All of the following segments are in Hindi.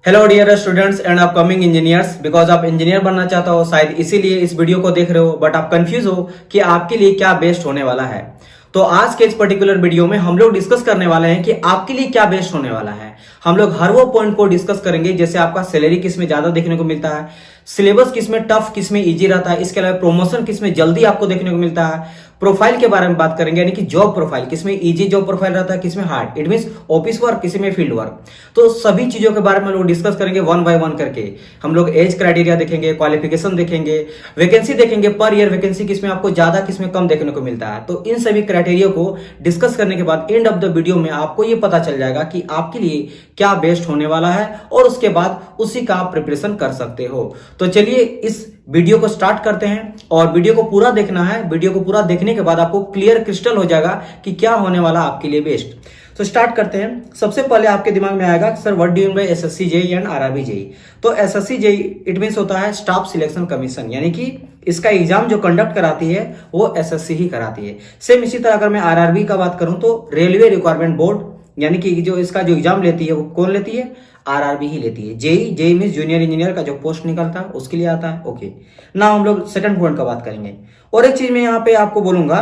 Hello dear students and upcoming engineers. Because आप इंजीनियर बनना चाहते हो, शायद इसीलिए इस वीडियो को देख रहे हो, बट आप कंफ्यूज हो कि आपके लिए क्या बेस्ट होने वाला है। तो आज के इस पर्टिकुलर वीडियो में हम लोग डिस्कस करने वाले हैं कि आपके लिए क्या बेस्ट होने वाला है। हम लोग हर वो पॉइंट को डिस्कस करेंगे, जैसे आपका सैलरी किस में ज्यादा देखने को मिलता है, सिलेबस किस में टफ किस में इजी रहता है, इसके अलावा प्रमोशन किस में जल्दी आपको देखने को मिलता है, प्रोफाइल के बारे में बात करेंगे, यानी कि जॉब प्रोफाइल किसमें इजी जॉब प्रोफाइल रहता है, किसमें hard, it means office work, किसी में फील्ड वर्क। तो सभी चीजों के बारे में लोग डिस्कस करेंगे वन बाय वन करके। हम लोग एज क्राइटेरिया देखेंगे, क्वालिफिकेशन देखेंगे, वैकेंसी देखेंगे, पर ईयर वैकेंसी किसमें आपको ज्यादा किसमें कम देखने को मिलता है। तो इन सभी क्राइटेरिया को डिस्कस करने के बाद एंड ऑफ द वीडियो में आपको ये पता चल जाएगा कि आपके लिए क्या बेस्ट होने वाला है, और उसके बाद उसी का आप प्रिपरेशन कर सकते हो। तो चलिए इस वीडियो को स्टार्ट करते हैं, और वीडियो को पूरा देखना है। वीडियो को पूरा देखने के बाद आपको क्लियर क्रिस्टल हो जाएगा कि क्या होने वाला आपके लिए बेस्ट। तो स्टार्ट करते हैं। सबसे पहले आपके दिमाग में आएगा sir what do you mean by SSC JE and RRB JE. तो एसएससी जेई इट मींस होता है स्टाफ सिलेक्शन कमीशन, यानी कि इसका एग्जाम जो कंडक्ट कराती है वो एसएससी ही कराती है। सेम इसी तरह अगर मैं आरआरबी का बात करूं तो रेलवे रिक्वायरमेंट बोर्ड, यानी कि जो इसका जो एग्जाम लेती है वो कौन लेती है, आरआरबी ही लेती है। जेई मींस जूनियर इंजीनियर का जो पोस्ट निकलता है उसके लिए आता है। ओके, ना हम लोग सेकंड पॉइंट का बात करेंगे। और एक चीज मैं यहाँ पे आपको बोलूंगा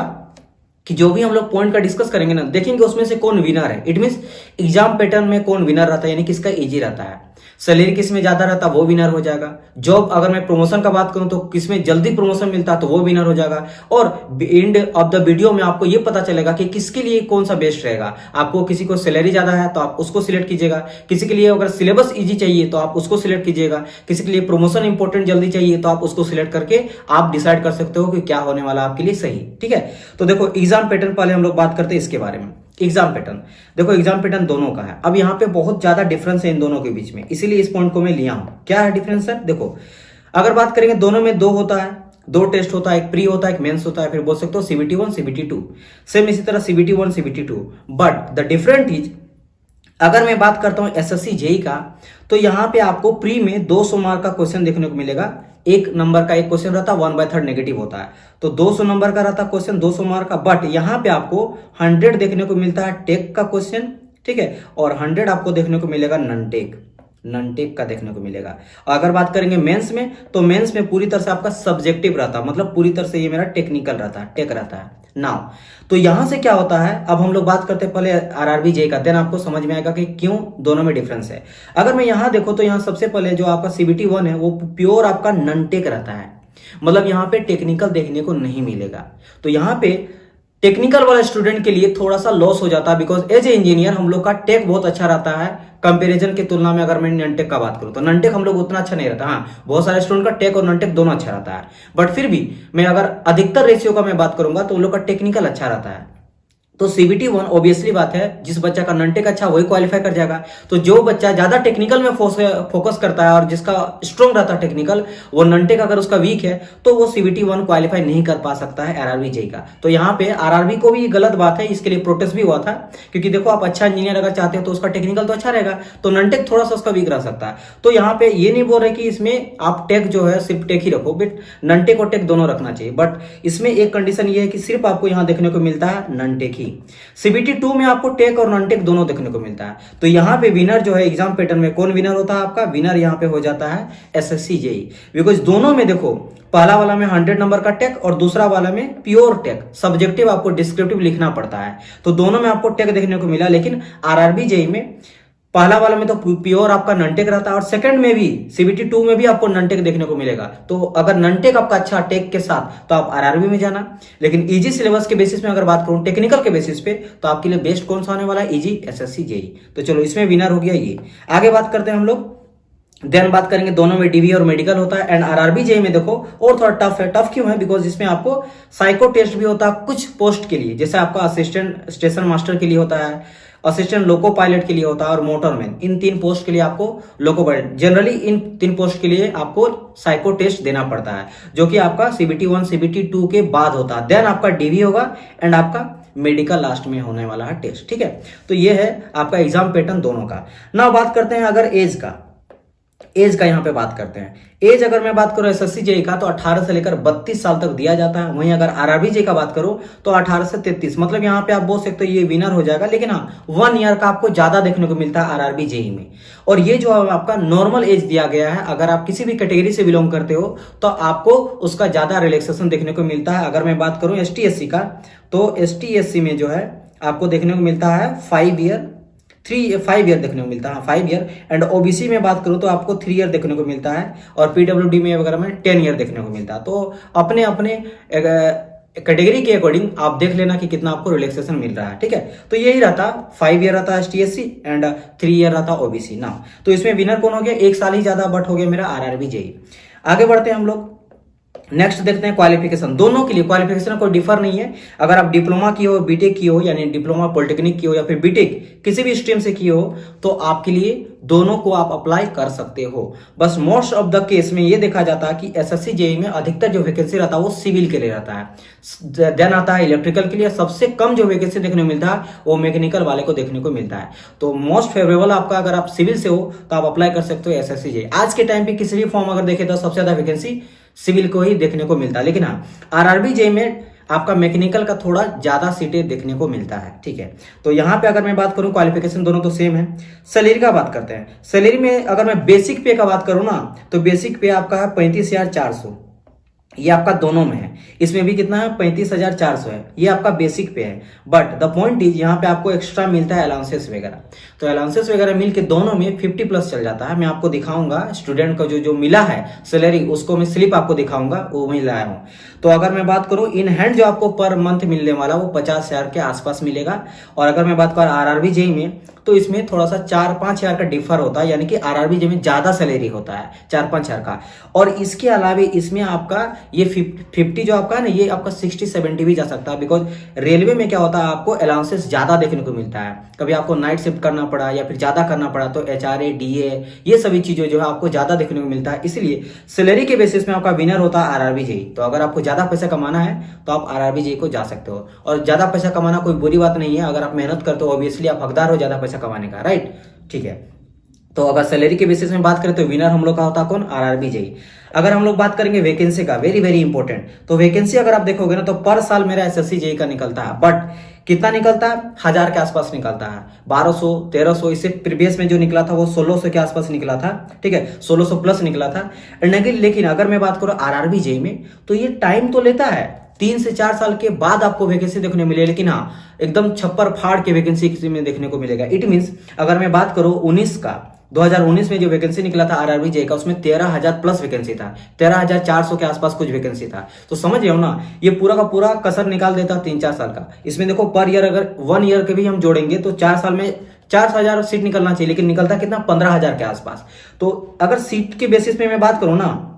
कि जो भी हम लोग पॉइंट का डिस्कस करेंगे ना, देखेंगे उसमें से कौन विनर है। इट मींस एग्जाम पैटर्न में कौन विनर रहता है, यानी किसका इजी रहता है, सैलरी किसमें ज्यादा रहता है वो विनर हो जाएगा। जॉब अगर मैं प्रमोशन का बात करूं तो किसमें जल्दी प्रमोशन मिलता है तो वो विनर हो जाएगा। और एंड ऑफ द वीडियो में आपको ये पता चलेगा कि किसके लिए कौन सा बेस्ट रहेगा। आपको किसी को सैलरी ज्यादा है तो आप उसको सिलेक्ट कीजिएगा, किसी के लिए अगर सिलेबस इजी चाहिए तो आप उसको सिलेक्ट कीजिएगा, किसी के लिए प्रमोशन इंपॉर्टेंट जल्दी चाहिए तो आप उसको सिलेक्ट करके आप डिसाइड कर सकते हो कि क्या होने वाला आपके लिए सही। ठीक है, तो देखो एग्जाम पैटर्न पहले हम लोग बात करते हैं इसके बारे में। एग्जाम पैटर्न देखो, एग्जाम पैटर्न दोनों का है। अब यहाँ पे बहुत ज्यादा डिफरेंस है इन दोनों के बीच में, इसीलिए इस पॉइंट को मैं लिया हूं। क्या है डिफरेंस है, देखो अगर बात करेंगे दोनों में दो होता है, दो टेस्ट होता है, एक प्री होता है, एक मेंस होता है, फिर बोल सकते हो सीबीटी 1 सीबीटी 2। सेम इसी तरह CBT 1 CBT 2, but the different is अगर मैं बात करता हूं एसएससी जेई का, तो यहां पे आपको प्री में 200 मार्क का क्वेश्चन देखने को मिलेगा। एक नंबर का एक क्वेश्चन रहता है, 1/3 नेगेटिव होता है, तो 200 नंबर का रहता है क्वेश्चन, 200 मार्क का। बट यहां पे आपको 100 देखने को मिलता है टेक का क्वेश्चन, ठीक है, और 100 आपको देखने को मिलेगा नन टेक का देखने को मिलेगा। अगर बात करेंगे मेंस में, तो मेंस में पूरी तरह से आपका सब्जेक्टिव रहता है, मतलब पूरी तरह से ये मेरा टेक्निकल रहता है, टेक रहता है नाउ। तो यहां से क्या होता है, अब हम लोग बात करते हैं पहले आरआरबी जे का, देन आपको समझ में आएगा कि क्यों दोनों में डिफरेंस है। अगर मैं यहां देखो तो यहां सबसे पहले जो आपका सीबीटी 1 है वो प्योर आपका नन टेक रहता है, मतलब यहां पे टेक्निकल देखने को नहीं मिलेगा। तो यहां पे टेक्निकल वाला स्टूडेंट के लिए थोड़ा सा लॉस हो जाता है, बिकॉज एज ए इंजीनियर हम लोग का टेक बहुत अच्छा रहता है कंपैरिजन की तुलना में। अगर मैं ननटेक का बात करूं तो ननटेक हम लोग उतना अच्छा नहीं रहता। हाँ, बहुत सारे स्टूडेंट का टेक और ननटेक दोनों अच्छा रहता है, बट फिर भी मैं अगर अधिकतर रेशियो का मैं बात करूंगा तो उन लोग का टेक्निकल अच्छा रहता है। तो सीबीटी 1 ऑब्वियसली बात है, जिस बच्चा का ननटेक अच्छा वही क्वालिफाई कर जाएगा। तो जो बच्चा ज्यादा टेक्निकल में फोकस करता है और जिसका स्ट्रॉन्ग रहता है टेक्निकल, वो ननटेक अगर उसका वीक है तो वो सीबीटी 1 क्वालिफाई नहीं कर पा सकता है आरआरबी जेई का। तो यहाँ पे आरआरबी को भी गलत बात है, इसके लिए प्रोटेस्ट भी हुआ था, क्योंकि देखो आप अच्छा इंजीनियर अगर चाहते हो तो उसका टेक्निकल तो अच्छा रहेगा, तो ननटेक थोड़ा सा उसका वीक रह सकता है। तो यहाँ पे ये नहीं बोल रहे कि इसमें आप टेक जो है सिर्फ टेक ही रखो, बट ननटेक और टेक दोनों रखना चाहिए। बट इसमें एक कंडीशन ये है कि सिर्फ आपको यहाँ देखने को मिलता है ननटेक ही। सीबीटी 2 में आपको टेक और नॉन टेक दोनों देखने को मिलता है। तो यहां पे विनर जो है एग्जाम पैटर्न में कौन विनर होता है, आपका विनर यहां पे हो जाता है एसएससी जेई। बिकॉज दोनों में देखो, पहला वाला में 100 नंबर का टेक और दूसरा वाला में प्योर टेक, सब्जेक्टिव आपको डिस्क्रिप्टिव लिखना पड़ता है। तो दोनों में आपको टेक देखने को मिला, लेकिन आरआरबी जेई में पहला वाला में तो प्योर आपका ननटेक रहता है, और सेकंड में भी सीबीटी 2 में भी आपको ननटेक देखने को मिलेगा। तो अगर ननटेक आपका अच्छा टेक के साथ तो आप आरआरबी में जाना, लेकिन इजी सिलेबस के बेसिस में अगर बात करूं टेक्निकल के बेसिस पे, तो आपके लिए बेस्ट कौन सा होने वाला है, इजी एसएससी जेई। तो चलो इसमें विनर हो गया ये। आगे बात करते हैं हम लोग, देन बात करेंगे दोनों में डीवी और मेडिकल होता है। एंड आरआरबी जेई में देखो और थोड़ा टफ है। टफ क्यों है, बिकॉज इसमें आपको साइको टेस्ट भी होता है कुछ पोस्ट के लिए, जैसे आपका असिस्टेंट स्टेशन मास्टर के लिए होता है, असिस्टेंट लोको पायलट के लिए होता है, और मोटरमैन। इन 3 पोस्ट के लिए आपको loco pilot, generally in 3 post के लिए आपको साइको टेस्ट देना पड़ता है, जो कि आपका सीबीटी 1 सीबीटी 2 के बाद होता है। देन आपका डीवी होगा एंड आपका मेडिकल लास्ट में होने वाला है टेस्ट। ठीक है, तो ये है आपका एग्जाम पैटर्न दोनों का। ना बात करते हैं अगर एज का, एज का यहाँ पे बात करते हैं। एज अगर मैं बात करूं एसएससी जेई का तो 18 से लेकर 32 साल तक दिया जाता है। वहीं अगर आरआरबी जेई का बात करूं तो 18 से 33, मतलब यहाँ पे आप बोल सकते हो ये विनर हो जाएगा, लेकिन हाँ 1 ईयर का आपको ज्यादा देखने को मिलता है आरआरबी जेई में। और ये जो आपका नॉर्मल एज दिया गया है, अगर आप किसी भी कैटेगरी से बिलोंग करते हो तो आपको उसका ज्यादा रिलैक्सेशन देखने को मिलता है। अगर मैं बात करूं एसटी एससी का तो एसटी एससी में जो है आपको देखने को मिलता है 5 ईयर देखने को मिलता है, 5 ईयर। एंड ओबीसी में बात करूं तो आपको 3 ईयर देखने को मिलता है, और पीडब्ल्यूडी में वगैरह में 10 ईयर देखने को मिलता है। तो अपने अपने कैटेगरी के अकॉर्डिंग आप देख लेना कि कितना आपको रिलैक्सेशन मिल रहा है, ठीक है। तो यही रहता, 5 ईयर रहता एसटीएससी एंड 3 ईयर रहता ओबीसी ना। तो इसमें विनर कौन हो गया, 1 साल ही ज्यादा बट हो गया मेरा आरआरबी जेई। आगे बढ़ते हैं हम लोग, नेक्स्ट देखते हैं क्वालिफिकेशन। दोनों के लिए क्वालिफिकेशन कोई डिफर नहीं है। अगर आप डिप्लोमा की हो, बीटेक की हो, यानी डिप्लोमा पॉलिटेक्निक की हो या फिर बीटेक किसी भी स्ट्रीम से की हो, तो आपके लिए दोनों को आप अप्लाई कर सकते हो। बस मोस्ट ऑफ द केस में ये देखा जाता है कि एसएससी जेई में अधिकतर जो वैकेंसी रहता है वो सिविल के लिए रहता है। देन आता है इलेक्ट्रिकल के लिए, सबसे कम जो वैकेंसी देखने को मिलता है वो मैकेनिकल वाले को देखने को मिलता है। तो मोस्ट फेवरेबल आपका, अगर आप सिविल से हो तो आप अप्लाई कर सकते हो एसएससी जेई। आज के टाइम पे किसी भी फॉर्म अगर देखे तो सबसे ज्यादा वैकेंसी सिविल को ही देखने को मिलता है, लेकिन हाँ आरआरबी जेई में आपका मैकेनिकल का थोड़ा ज्यादा सीटें देखने को मिलता है, ठीक है। तो यहाँ पे अगर मैं बात करूं क्वालिफिकेशन दोनों तो सेम है। सैलरी का बात करते हैं। सैलरी में अगर मैं बेसिक पे का बात करूं ना तो बेसिक पे आपका है 35,400, ये आपका दोनों में है। इसमें भी कितना है, 35,400 है, ये आपका बेसिक पे है। बट द पॉइंट इज यहाँ पे आपको एक्स्ट्रा मिलता है अलाउंसेस वगैरह। तो अलाउंसेस वगैरह मिल के दोनों में 50 प्लस चल जाता है। मैं आपको दिखाऊंगा स्टूडेंट को जो मिला है सैलरी, उसको मैं स्लिप आपको दिखाऊंगा, वो मैं लाया हूँ। तो अगर मैं बात करूं इन हैंड जो आपको पर मंथ मिलने वाला वो 50,000 के आसपास मिलेगा। और अगर मैं बात करूं आरआरबी जेई में तो इसमें थोड़ा सा 4-5 हजार का डिफर होता है, यानी कि आरआरबी जेई में ज्यादा सैलरी होता है 4-5 हजार का। और इसके अलावा इसमें आपका ये 50 जो आपका है ना, ये आपका 60-70 भी जा सकता है। बिकॉज रेलवे में क्या होता है, आपको अलाउंसेस ज्यादा देखने को मिलता है। कभी आपको नाइट शिफ्ट करना पड़ा या फिर ज्यादा करना पड़ा तो एचआरए डीए ये सभी चीजें जो है आपको ज्यादा देखने को मिलता है। इसलिए सैलरी के बेसिस में आपका विनर होता है आरआरबी जेई। तो अगर आपको ज्यादा पैसा कमाना है तो आप आरआरबी जेई को जा सकते हो। और ज्यादा पैसा कमाना कोई बुरी बात नहीं है, अगर आप मेहनत करते हो ऑब्वियसली आप हकदार हो ज्यादा पैसा कमाने का, राइट, ठीक है। तो अगर सैलरी के बेसिस में बात करें तो विनर हम लोग का होता कौन, आरआरबी जेई। अगर हम लोग बात करेंगे वैकेंसी का, वेरी वेरी इंपॉर्टेंट, तो वैकेंसी अगर आप देखोगे ना तो पर साल मेरा एसएससी जेई का निकलता है। बट कितना निकलता है, 1000 के आसपास निकलता है, 1200-1300। इससे प्रीवियस में जो निकला था वो 1600 के आसपास निकला था, ठीक है, 1600 प्लस निकला था। लेकिन अगर मैं बात करूं आरआरबी जेई में तो ये टाइम तो लेता है, 3 से 4 साल के बाद आपको वैकेंसी देखने मिलेगी, लेकिन हाँ एकदम छप्पर फाड़ के वैकेंसी में देखने को मिलेगा। इट मींस अगर मैं बात करूं 2019 में जो वैकेंसी निकला था आरआरबी जेई का, उसमें 13,000 प्लस वैकेंसी था, 13,400 के आसपास कुछ वैकेंसी था। तो समझ रहे हो ना, ये पूरा का पूरा कसर निकाल देता 3-4 साल का। इसमें देखो पर ईयर अगर 1 ईयर के भी हम जोड़ेंगे तो 4 साल में 4,000 सीट निकलना चाहिए, लेकिन निकलता कितना, 15,000 के आसपास। तो अगर सीट के बेसिस पे मैं बात करूं ना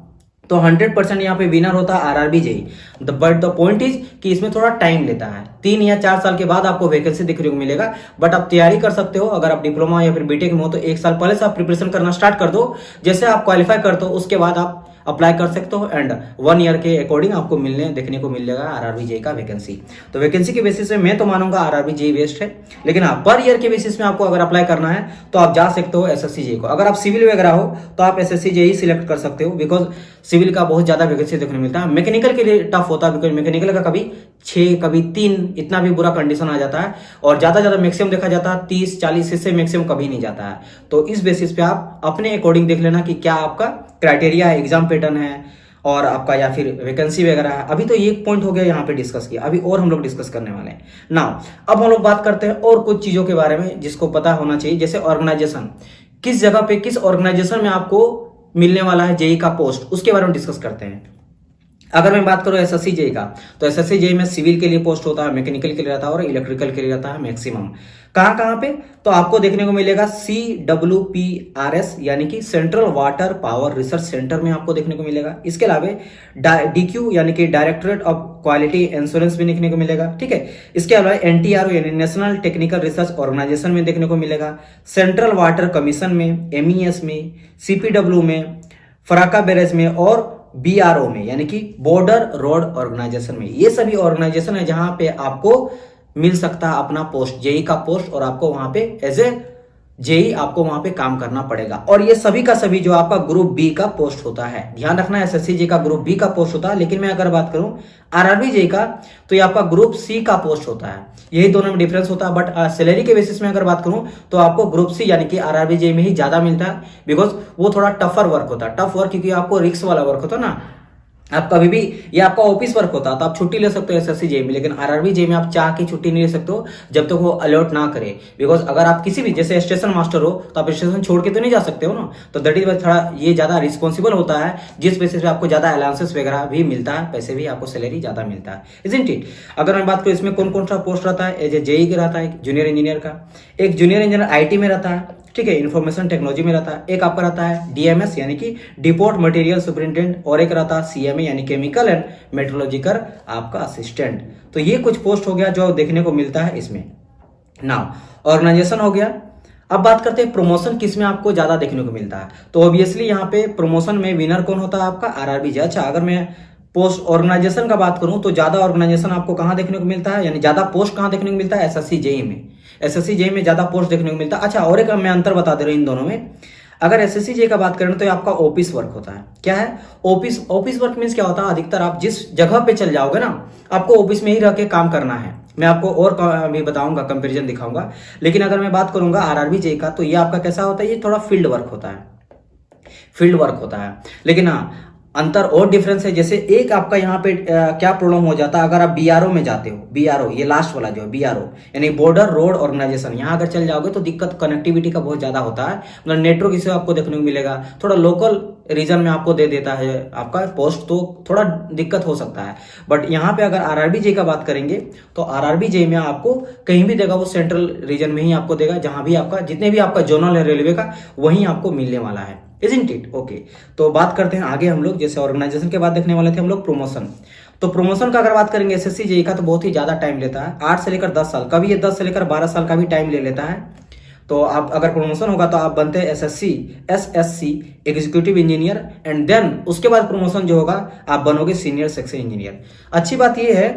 तो 100% यहाँ पे विनर होता है RRB JE. But the point is कि इसमें थोड़ा टाइम लेता है, 3 या 4 साल के बाद आपको वैकेंसी देखने को मिलेगा। बट आप तैयारी कर सकते हो, अगर आप डिप्लोमा या फिर बीटेक में हो तो 1 साल पहले से आप प्रिपरेशन करना स्टार्ट कर दो। जैसे आप क्वालिफाई करते हो उसके बाद आप अप्लाई कर सकते हो एंड 1 ईयर के अकॉर्डिंग आपको देखने को मिलेगा आरआरबी जेई का वैकेंसी। तो वैकेंसी के बेसिस में मैं तो मानूंगा आरआरबी जेई बेस्ट है, लेकिन हाँ पर ईयर के बेसिस में आपको अगर अप्लाई करना है तो आप जा सकते हो एसएससी जेई को। अगर आप सिविल वगैरह हो तो आप एसएससी जेई सिलेक्ट कर सकते हो, बिकॉज सिविल का बहुत ज्यादा वैकेंसी देखने मिलता है। मैकेनिकल के लिए टफ होता है, बिकॉज मैकेनिकल का कभी 6 कभी 3 इतना भी बुरा कंडीशन आ जाता है, और ज्यादा मैक्सिमम देखा जाता है 30-40, इससे मैक्सिमम कभी नहीं जाता है। तो इस बेसिस पे आप अपने अकॉर्डिंग देख लेना कि क्या आपका क्राइटेरिया है, एग्जाम पैटर्न है और आपका या फिर वैकेंसी वगैरह है। अभी तो ये पॉइंट हो गया यहाँ पे डिस्कस किया, अभी और हम लोग डिस्कस करने वाले हैं ना। अब हम लोग बात करते हैं और कुछ चीजों के बारे में जिसको पता होना चाहिए, जैसे ऑर्गेनाइजेशन, किस जगह पे किस ऑर्गेनाइजेशन में आपको मिलने वाला है जेई का पोस्ट, उसके बारे में डिस्कस करते हैं। अगर मैं बात करूं एसएससी जेई का तो एसएससी जेई में सिविल के लिए पोस्ट होता है, मैकेनिकल के लिए रहता है और इलेक्ट्रिकल के लिए रहता है मैक्सिमम। कहां पे तो आपको देखने को मिलेगा CWPRS यानी कि central water power research centre में आपको देखने को मिलेगा। इसके अलावा DQ यानी कि डायरेक्टोरेट ऑफ क्वालिटी इंश्योरेंस भी देखने को मिलेगा, ठीक है। इसके अलावा NTRO यानी नेशनल टेक्निकल रिसर्च ऑर्गेनाइजेशन में देखने को मिलेगा, सेंट्रल वाटर कमीशन में, MES में, CPW में, फराका बैरेज में और BRO में यानी कि बॉर्डर रोड ऑर्गेनाइजेशन में। ये सभी ऑर्गेनाइजेशन है जहां पे आपको मिल सकता है अपना पोस्ट, जेई का पोस्ट, और आपको वहां पे एज ए जेई आपको वहां पे काम करना पड़ेगा। और ये सभी का सभी जो आपका ग्रुप बी का पोस्ट होता है, ध्यान रखना एसएससी जे का ग्रुप बी का पोस्ट होता है। लेकिन मैं अगर बात करूं आरआरबी जे का, तो ये आपका ग्रुप सी का पोस्ट होता है। यही दोनों में डिफरेंस होता है। बट सैलरी के बेसिस में अगर बात करूं तो आपको ग्रुप सी यानी कि आरआरबी जे में ही ज्यादा मिलता है, बिकॉज वो थोड़ा टफर वर्क होता है। टफ वर्क क्योंकि आपको रिस्क वाला वर्क होता है ना। आप कभी भी, ये आपका ऑफिस वर्क होता है तो आप छुट्टी ले सकते हो एसएससी जे में, लेकिन आरआरबी जे में आप चाह के छुट्टी नहीं ले सकते हो जब तक वो अलर्ट ना करे। बिकॉज अगर आप किसी भी जैसे स्टेशन मास्टर हो तो आप स्टेशन छोड़ के तो नहीं जा सकते हो ना। तो दैट इज थोड़ा ये ज्यादा रिस्पॉन्सिबल होता है, जिस बेसिस पे आपको ज्यादा अलाउंसेस वगैरह भी मिलता है, पैसे भी आपको सैलरी ज्यादा मिलता है, इजंट इट। अगर मैं बात करूँ इसमें कौन कौन सा पोस्ट रहता है, एज ए जेई का रहता है, जूनियर इंजीनियर का, एक जूनियर इंजीनियर आईटी में रहता है, ठीक है, इंफॉर्मेशन टेक्नोलॉजी में रहता है, एक आपका रहता है डीएमएस यानी कि डिपोर्ट मटेरियल सुपरिटेंडेंट, और एक रहता है सीएमए यानी केमिकल एंड मेट्रोलॉजिकल आपका असिस्टेंट। तो ये कुछ पोस्ट हो गया जो देखने को मिलता है इसमें। नाउ ऑर्गेनाइजेशन हो गया। अब बात करते हैं प्रमोशन किस में आपको ज्यादा देखने को मिलता है। तो ऑब्वियसली यहाँ पे प्रमोशन में विनर कौन होता है आपका, आरआरबी जे। अच्छा, अगर मैं पोस्ट ऑर्गेनाइजेशन का बात करूं तो ज्यादा ऑर्गेनाइजेशन आपको कहां देखने को मिलता है, यानी ज्यादा पोस्ट कहां देखने को मिलता है, एसएससी जेई में। एसएससी जेई में ज्यादा पोस्ट देखने को मिलता है। अच्छा, और एक मैं अंतर बता दे रहा हूं इन दोनों में। अगर एसएससी जेई का बात करें तो ये आपका ऑफिस वर्क होता है। क्या है ऑफिस वर्क मीन्स क्या होता है, अधिकतर आप जिस जगह पे चल जाओगे ना, आपको ऑफिस में ही रह के काम करना है। मैं आपको और भी बताऊंगा, कंपेरिजन दिखाऊंगा। लेकिन अगर मैं बात करूंगा आरआरबी जेई का, तो ये आपका कैसा होता है, ये थोड़ा फील्ड वर्क होता है, फील्ड वर्क होता है। लेकिन हाँ, अंतर और डिफरेंस है। जैसे एक आपका यहाँ पे क्या प्रॉब्लम हो जाता है, अगर आप बीआरओ में जाते हो, बीआरओ ये लास्ट वाला जो है बीआरओ यानी बॉर्डर रोड ऑर्गेनाइजेशन, यहाँ अगर चल जाओगे तो दिक्कत कनेक्टिविटी का बहुत ज्यादा होता है। मतलब नेटवर्क इसे आपको देखने को मिलेगा, थोड़ा लोकल रीजन में आपको दे देता है आपका पोस्ट, तो थोड़ा दिक्कत हो सकता है। बट यहाँ पे अगर आरआरबी जे का बात करेंगे तो आरआरबी जे में आपको कहीं भी देगा, वो सेंट्रल रीजन में ही आपको देगा, जहां भी आपका जितने भी आपका जोनल है रेलवे का, वहीं आपको मिलने वाला है, इजंट इट। ओके, तो बात करते हैं आगे हम लोग। जैसे ऑर्गेनाइजेशन के बाद देखने वाले थे हम लोग प्रमोशन। तो प्रमोशन का अगर बात करेंगे एसएससी जेई का, तो बहुत ही ज्यादा टाइम लेता है, 8 से लेकर 10 साल, कभी ये 10 से लेकर 12 साल का भी टाइम ले लेता है। तो आप अगर प्रमोशन होगा तो आप बनते हैं SSC executive engineer, and then उसके बाद प्रमोशन जो होगा आप बनोगे सीनियर सेक्शन इंजीनियर। अच्छी बात यह है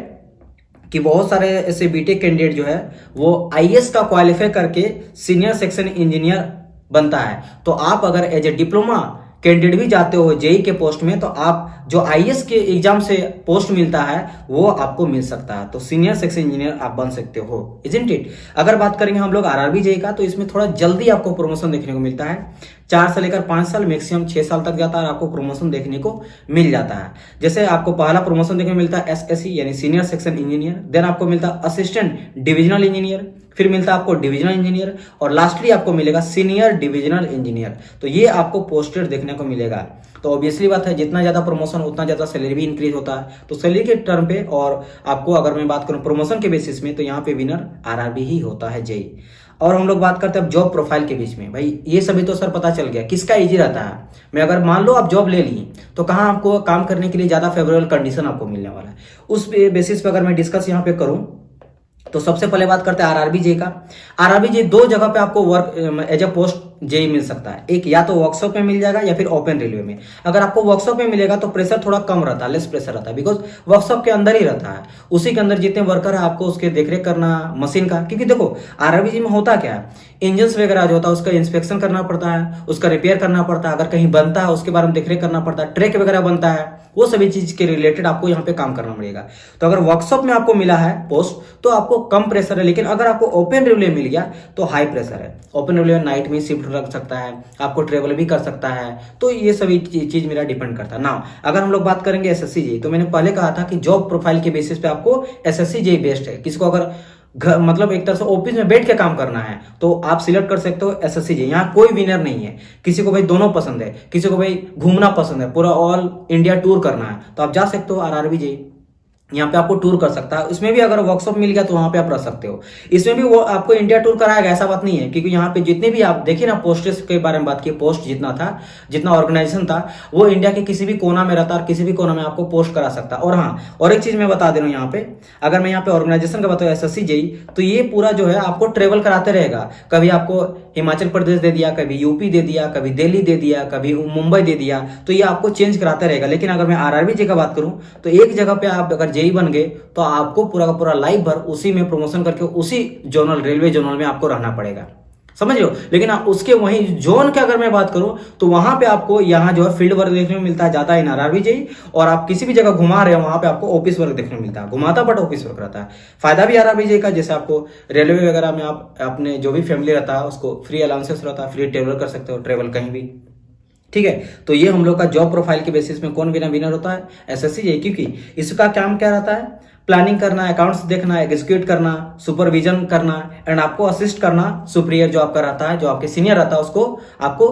कि बहुत सारे ऐसे बीटेक कैंडिडेट जो है वो आईएएस का क्वालिफाई करके सीनियर सेक्शन इंजीनियर बनता है। तो आप अगर एज ए डिप्लोमा कैंडिडेट भी जाते हो जेई के पोस्ट में, तो आप जो आईएएस के एग्जाम से पोस्ट मिलता है वो आपको मिल सकता है। तो सीनियर सेक्शन इंजीनियर आप बन सकते हो, इजंट इट। अगर बात करेंगे हम लोग आरआरबी जेई का, तो इसमें थोड़ा जल्दी आपको प्रमोशन देखने को मिलता है। 4 से लेकर 5 साल, मैक्सिमम 6 साल तक जाता है, आपको प्रमोशन देखने को मिल जाता है। जैसे आपको पहला प्रमोशन देखने को मिलता है एसएससी यानी सीनियर सेक्शन इंजीनियर, देन आपको मिलता है असिस्टेंट डिविजनल इंजीनियर, फिर मिलता है आपको डिविजनल इंजीनियर, और लास्टली आपको मिलेगा सीनियर डिविजनल इंजीनियर। तो ये आपको पोस्टेड देखने को मिलेगा। तो ऑब्वियसली बात है, जितना ज्यादा प्रमोशन उतना ज्यादा सैलरी भी इंक्रीज होता है। तो सैलरी के टर्म पे, और आपको अगर मैं बात करूं प्रमोशन के बेसिस में, तो यहाँ पे विनर आरआरबी ही होता है जेई। और हम लोग बात करते हैं अब जॉब प्रोफाइल के बीच में। भाई ये सभी तो सर पता चल गया किसका इजी रहता है। मैं अगर मान लो आप जॉब ले ली, तो कहाँ आपको काम करने के लिए ज्यादा फेवरेबल कंडीशन आपको मिलने वाला है, उस बेसिस पे अगर मैं डिस्कस यहाँ पे करूं, तो सबसे पहले बात करते हैं आरआरबी जे का। आरआरबी जे 2 जगह पे आपको work as a post JE मिल सकता है। एक या तो वर्कशॉप में मिल जाएगा या फिर ओपन रेलवे में। अगर आपको वर्कशॉप में मिलेगा तो प्रेशर थोड़ा कम रहता है, लेस प्रेशर रहता है, बिकॉज वर्कशॉप के अंदर ही रहता है, उसी के अंदर जितने वर्कर है आपको उसके देखरेख करना मशीन का। क्योंकि देखो आरआरबी जी में होता क्या है, इंजन वगैरह जो होता है उसका इंस्पेक्शन करना पड़ता है, उसका रिपेयर करना पड़ता है, अगर कहीं बनता है उसके बारे में देखरेख करना पड़ता है, ट्रैक वगैरह बनता है, वो सभी चीज के रिलेटेड आपको यहाँ पे काम करना पड़ेगा। तो अगर वर्कशॉप में आपको मिला है पोस्ट तो आपको कम प्रेशर है, लेकिन अगर आपको ओपन रेलवे मिल गया तो हाई प्रेशर है। ओपन रेलवे में नाइट में शिफ्ट लग सकता है, आपको ट्रेवल भी कर सकता है। तो ये सभी चीज मेरा डिपेंड करता है ना। अगर हम लोग बात करेंगे एसएससी जेई, तो मैंने पहले कहा था कि जॉब प्रोफाइल के बेसिस पे आपको एसएससी जेई बेस्ट है। किसको अगर मतलब एक तरह से ऑफिस में बैठ के काम करना है तो आप सिलेक्ट कर सकते हो एसएससी जेई। यहाँ कोई विनर नहीं है, किसी को भाई दोनों पसंद है, किसी को भाई घूमना पसंद है, पूरा ऑल इंडिया टूर करना है, तो आप जा सकते हो आरआरबी जेई, यहाँ पे आपको टूर कर सकता है। इसमें भी अगर वर्कशॉप मिल गया तो वहां पे आप रह सकते हो। इसमें भी वो आपको इंडिया टूर कराएगा ऐसा बात नहीं है, क्योंकि यहाँ पे जितने भी आप देखिए ना पोस्टेस के बारे में बात की, पोस्ट जितना था, जितना ऑर्गेनाइजेशन था, वो इंडिया के किसी भी कोना में रहता है और किसी भी कोना में आपको पोस्ट करा सकता है। और हाँ, और एक चीज मैं बता दे रहा हूँ यहाँ पे, अगर मैं यहाँ पे ऑर्गेनाइजेशन का बताऊँ एसएससी जेई, तो ये पूरा जो है आपको ट्रेवल कराते रहेगा। कभी आपको हिमाचल प्रदेश दे दिया, कभी यूपी दे दिया, कभी दिल्ली दे दिया, कभी मुंबई दे दिया, तो ये आपको चेंज कराते रहेगा। लेकिन अगर मैं आरआरबी जेई का बात करूं तो एक जगह पे आप अगर जेई बन गए तो आपको पूरा का पूरा लाइफ भर उसी में प्रमोशन करके उसी जोनल रेलवे जोनल में आपको रहना पड़ेगा। समझ रहे हो। लेकिन उसके वहीं जोन की अगर मैं बात करूं तो वहां पे आपको यहाँ जो है फील्ड वर्क देखने को मिलता है ज्यादा इन आरआरबी जेई, और आप किसी भी जगह घुमा रहे हो वहां पे आपको ऑफिस वर्क देखने को मिलता है, घुमाता बट ऑफिस वर्क रहता है। फायदा भी आरआरबी जेई का, जैसे आपको रेलवे वगैरह में आप अपने जो भी फैमिली रहता है उसको फ्री अलाउंसेस रहता है, फ्री ट्रेवल कर सकते हो, ट्रेवल कहीं भी, ठीक है। तो ये हम लोग का जॉब प्रोफाइल के बेसिस में कौन विनर होता है, एसएससी जेई, क्योंकि इसका काम क्या रहता है, प्लानिंग करना, अकाउंट्स देखना, एग्जीक्यूट करना, सुपरविजन करना एंड आपको असिस्ट करना, सुपीरियर जो आपका रहता है, जो आपके सीनियर रहता है उसको आपको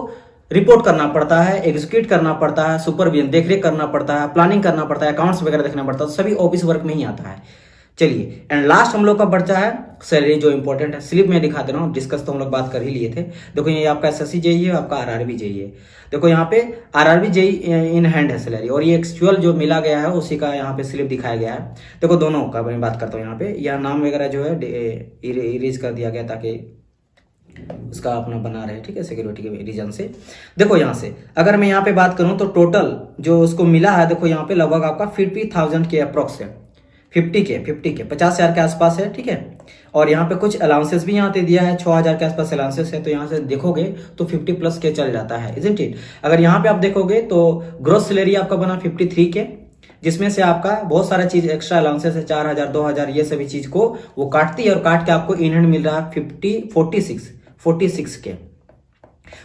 रिपोर्ट करना पड़ता है, एग्जीक्यूट करना पड़ता है, सुपरविजन देखरेख करना पड़ता है, प्लानिंग करना पड़ता है, अकाउंट्स वगैरह देखना पड़ता है, सभी ऑफिस वर्क में ही आता है। चलिए, एंड लास्ट हम लोग का बचा है सैलरी, जो इंपॉर्टेंट है। स्लिप में दिखा दे रहा हूँ, डिस्कस तो हम लोग बात कर ही लिए थे। देखो ये आपका एसएससी जेई है, आपका आरआरबी जेई है। देखो यहाँ पे आरआरबी जेई इन हैंड है सैलरी, और ये एक्चुअल जो मिला गया है उसी का यहाँ पे स्लिप दिखाया गया है। देखो दोनों का मैं बात करता हूँ, यहाँ पे यह नाम वगैरह जो है इरेज कर दिया गया ताकि उसका अपना बना रहे, ठीक है, सिक्योरिटी के रीजन से। देखो यहाँ से अगर मैं यहाँ पे बात करूँ तो टोटल जो उसको मिला है, देखो यहाँ पे लगभग आपका 50,000 के अप्रोक्स है, 50 के 50,000 के आसपास है, ठीक है। और यहाँ पे कुछ अलाउंसेस भी यहाँ पे दिया है, 6,000 के आसपास अलाउंसेस है, तो यहाँ से देखोगे तो 50 प्लस के चल जाता है, इजंट इट। अगर यहाँ पे आप देखोगे तो ग्रोस सैलरी आपका बना 53 के, जिसमें से आपका बहुत सारा चीज एक्स्ट्रा अलाउंसेस है, 4,000 2,000 ये सभी चीज को वो काटती है, और काट के आपको इन हैंड मिल रहा है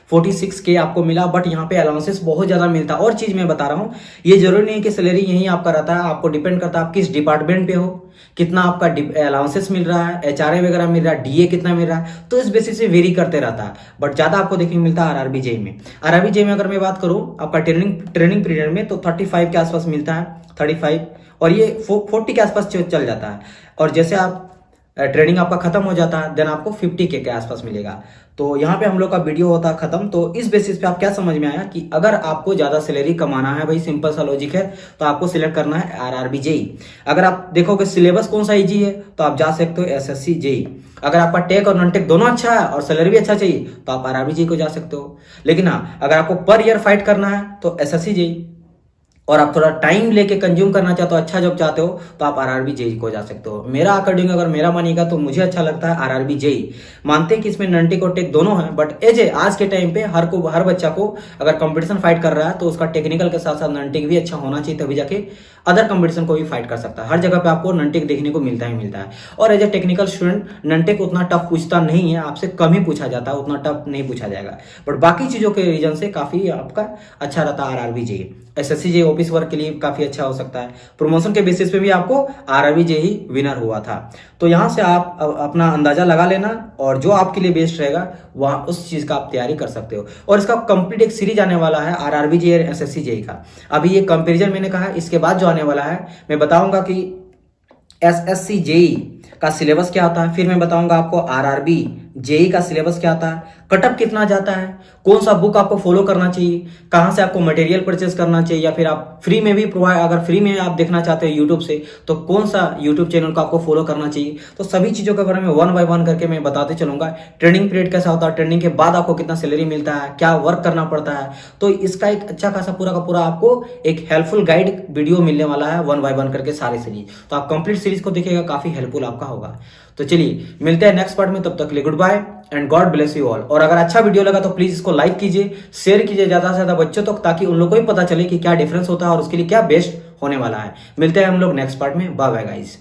46 के आपको मिला। बट यहाँ पे अलाउंसेस बहुत ज्यादा मिलता है। और चीज मैं बता रहा हूँ, ये जरूरी नहीं है कि सैलरी यही आपका रहता है, आपको डिपेंड करता है आप किस डिपार्टमेंट पे हो, कितना आपका अलाउंसेस मिल रहा है, एचआरए वगैरह मिल रहा है, डीए कितना मिल रहा है, तो इस बेसिस से वेरी करते रहता है। बट ज्यादा आपको देखने को मिलता है आरआरबी जेई में। आरआरबी जेई में अगर मैं बात करूं आपका ट्रेनिंग पीरियड में तो 35 के आसपास मिलता है, 35, और ये 40 के आसपास चल जाता है। और जैसे आप ट्रेनिंग आपका खत्म हो जाता है देन आपको 50 के आसपास मिलेगा। तो यहाँ पे हम लोग का वीडियो होता है खत्म। तो इस बेसिस पे आप क्या समझ में आया कि अगर आपको ज्यादा सैलरी कमाना है, भाई सिंपल सा लॉजिक है, तो आपको सिलेक्ट करना है आरआरबी जेई। अगर आप देखोगे सिलेबस कौन सा इजी है तो आप जा सकते हो एसएससी जेई। अगर आपका टेक और नॉन टेक दोनों अच्छा है और सैलरी भी अच्छा चाहिए तो आप आरआरबी जेई को जा सकते हो। लेकिन हाँ, अगर आपको पर ईयर फाइट करना है तो एसएससी जेई, और आप थोड़ा टाइम लेके कंज्यूम करना चाहते हो, अच्छा जॉब चाहते हो, तो आप आरआरबी जेई को जा सकते हो। मेरा अकॉर्डिंग अगर मेरा मानिएगा तो मुझे अच्छा लगता है आरआरबी जेई। मानते हैं कि इसमें नन टेक और टेक दोनों है, बट एज आज के टाइम पे हर बच्चा को अगर कंपटीशन फाइट कर रहा है तो उसका टेक्निकल के साथ साथ नन टेक भी अच्छा होना चाहिए, तभी जाके अदर कंपटीशन को भी फाइट कर सकता है। हर जगह पे आपको नन टेक देखने को मिलता ही मिलता है। और as a technical student non tech उतना टफ पूछता नहीं है, आपसे कम ही पूछा जाता है, उतना टफ नहीं पूछा जाएगा। बट बाकी चीजों के रीजन से काफी आपका अच्छा रहता है RRB JE. SSC JE office work के लिए काफी अच्छा हो सकता है। प्रमोशन के बेसिस पे भी आपको आरआरबी जेई विनर हुआ था। तो यहां से आप अपना अंदाजा लगा लेना, और जो आपके लिए बेस्ट रहेगा वहां उस चीज का आप तैयारी कर सकते हो। और इसका कंप्लीट एक सीरीज आने वाला है आरआरबी जेई और एसएससी जेई का। अभी ये कंपैरिजन मैंने कहा, इसके बाद जो आने वाला है मैं बताऊंगा कि एसएससी जेई का सिलेबस क्या होता है, फिर मैं बताऊंगा आपको आरआरबी जेई का सिलेबस क्या आता है, कटअप कितना जाता है, कौन सा बुक आपको फॉलो करना चाहिए, कहां से आपको मटेरियल परचेस करना चाहिए, या फिर आप फ्री में भी प्रोवाइड, अगर फ्री में आप देखना चाहते हो यूट्यूब से तो कौन सा यूट्यूब चैनल को आपको फॉलो करना चाहिए। तो सभी चीजों के बारे में 1 बाय 1 करके मैं बताते चलूंगा। ट्रेनिंग पीरियड कैसा होता है, ट्रेनिंग के बाद आपको कितना सैलरी मिलता है, क्या वर्क करना पड़ता है, तो इसका एक अच्छा खासा पूरा का पूरा आपको एक हेल्पफुल गाइड वीडियो मिलने वाला है 1 बाय 1 करके सारी सीरीज। तो आप कंप्लीट सीरीज को देखिएगा, काफी हेल्पफुल आपका होगा। तो चलिए मिलते हैं नेक्स्ट पार्ट में, तब तक के लिए goodbye and God bless you all. और अगर अच्छा वीडियो लगा तो प्लीज इसको लाइक कीजिए, शेयर कीजिए ज्यादा से ज्यादा बच्चों तक, ताकि उन लोगों को भी पता चले कि क्या डिफरेंस होता है और उसके लिए क्या बेस्ट होने वाला है। मिलते हैं हम लोग नेक्स्ट पार्ट में। Bye bye guys.